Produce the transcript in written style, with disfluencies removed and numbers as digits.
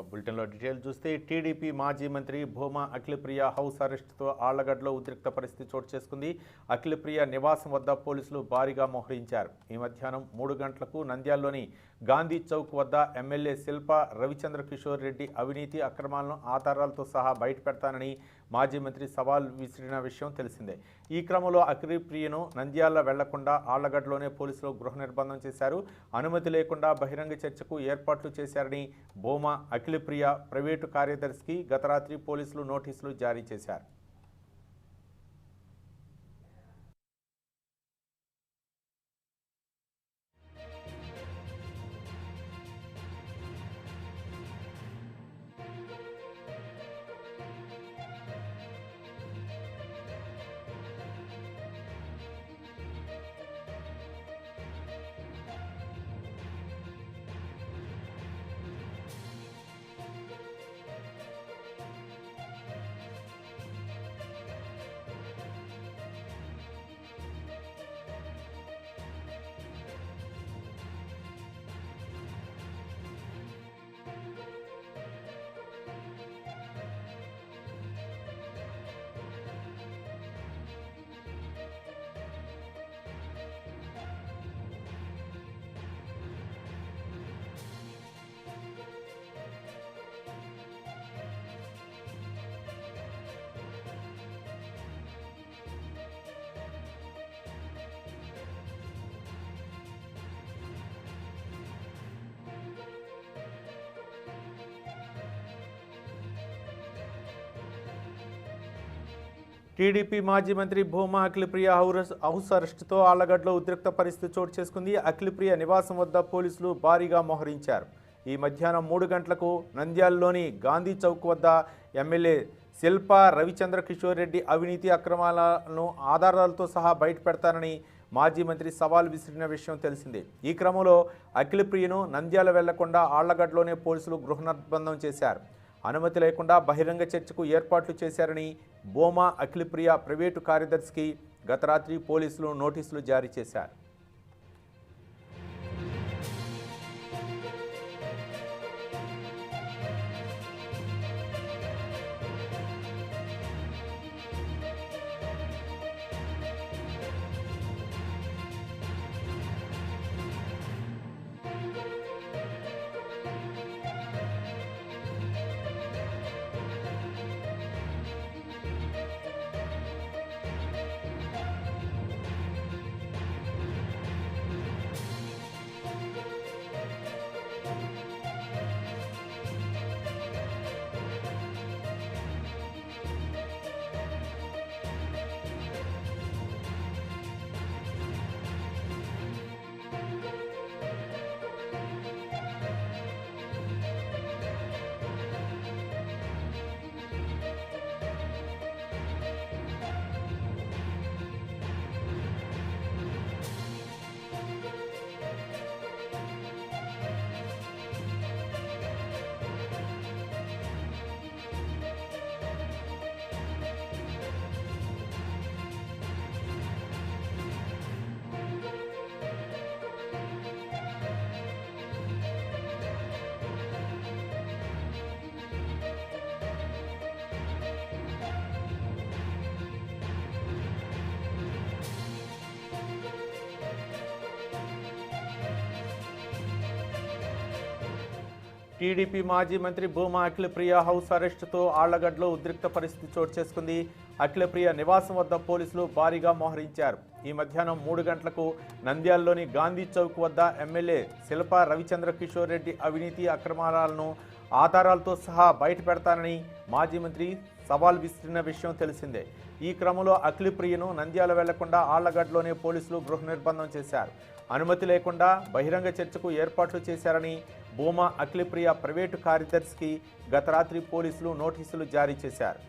బులెటిన్లో డీటెయిల్ చూస్తే టీడీపీ మాజీ మంత్రి భూమా అఖిలప్రియ హౌస్ అరెస్టుతో ఆళ్లగడ్డలో ఉద్రిక్త పరిస్థితి చోటు చేసుకుంది. అఖిలప్రియ నివాసం వద్ద పోలీసులు భారీగా మోహరించారు. ఈ మధ్యాహ్నం 3 గంటలకు నంద్యాలలోని గాంధీ చౌక్ వద్ద ఎమ్మెల్యే శిల్ప రవిచంద్ర కిషోర్ రెడ్డి అవినీతి అక్రమాలను ఆధారాలతో సహా బయటపెడతానని మాజీ మంత్రి సవాల్ విసిరిన విషయం తెలిసిందే. ఈ క్రమంలో అఖిలప్రియను నంద్యాల వెళ్లకుండా ఆళ్లగడ్డలోనే పోలీసులు గృహ నిర్బంధం చేశారు. అనుమతి లేకుండా బహిరంగ చర్చకు ఏర్పాట్లు చేశారని భూమా అఖిలప్రియ ప్రైవేటు కార్యదర్శికి గత రాత్రి పోలీసులు నోటీసులు జారీ చేశారు. టీడీపీ మాజీ మంత్రి భూమా అఖిలప్రియ హౌస్ అరెస్టుతో ఆళ్లగడ్డలో ఉద్రిక్త పరిస్థితి చోటు చేసుకుంది. అఖిలప్రియ నివాసం వద్ద పోలీసులు భారీగా మోహరించారు. ఈ మధ్యాహ్నం 3 గంటలకు నంద్యాలలోని గాంధీ చౌక్ వద్ద ఎమ్మెల్యే శిల్ప రవిచంద్ర కిషోర్ రెడ్డి అవినీతి అక్రమాలను ఆధారాలతో సహా బయటపెడతానని మాజీ మంత్రి సవాల్ విసిరిన విషయం తెలిసిందే. ఈ క్రమంలో అఖిలప్రియను నంద్యాల వెళ్లకుండా ఆళ్లగడ్డలోనే పోలీసులు గృహ నిర్బంధం చేశారు. అనుమతి లేకుండా బహిరంగ చర్చకు ఏర్పాట్లు చేశారని భూమా అఖిలప్రియ ప్రైవేటు కార్యదర్శికి గత రాత్రి పోలీసులు నోటీసులు జారీ చేశారు. టీడీపీ మాజీ మంత్రి భూమా అఖిలప్రియ హౌస్ అరెస్టుతో ఆళ్లగడ్డలో ఉద్రిక్త పరిస్థితి చోటు చేసుకుంది. అఖిలప్రియ నివాసం వద్ద పోలీసులు భారీగా మోహరించారు. ఈ మధ్యాహ్నం 3 గంటలకు నంద్యాలలోని గాంధీ చౌక్ వద్ద ఎమ్మెల్యే శిల్ప రవిచంద్ర కిషోర్ రెడ్డి అవినీతి అక్రమాలను ఆధారాలతో సహా బయటపెడతానని మాజీ మంత్రి సవాల్ విసిరిన విషయం తెలిసిందే. ఈ క్రమంలో అఖిలప్రియను నంద్యాల వెళ్లకుండా ఆళ్లగడ్డలోనే పోలీసులు గృహ నిర్బంధం చేశారు. అనుమతి లేకుండా బహిరంగ చర్చకు ఏర్పాట్లు చేశారని భూమా అఖిలప్రియ ప్రైవేటు కార్యదర్శికి గత రాత్రి పోలీసులు నోటీసులు జారీ చేశారు.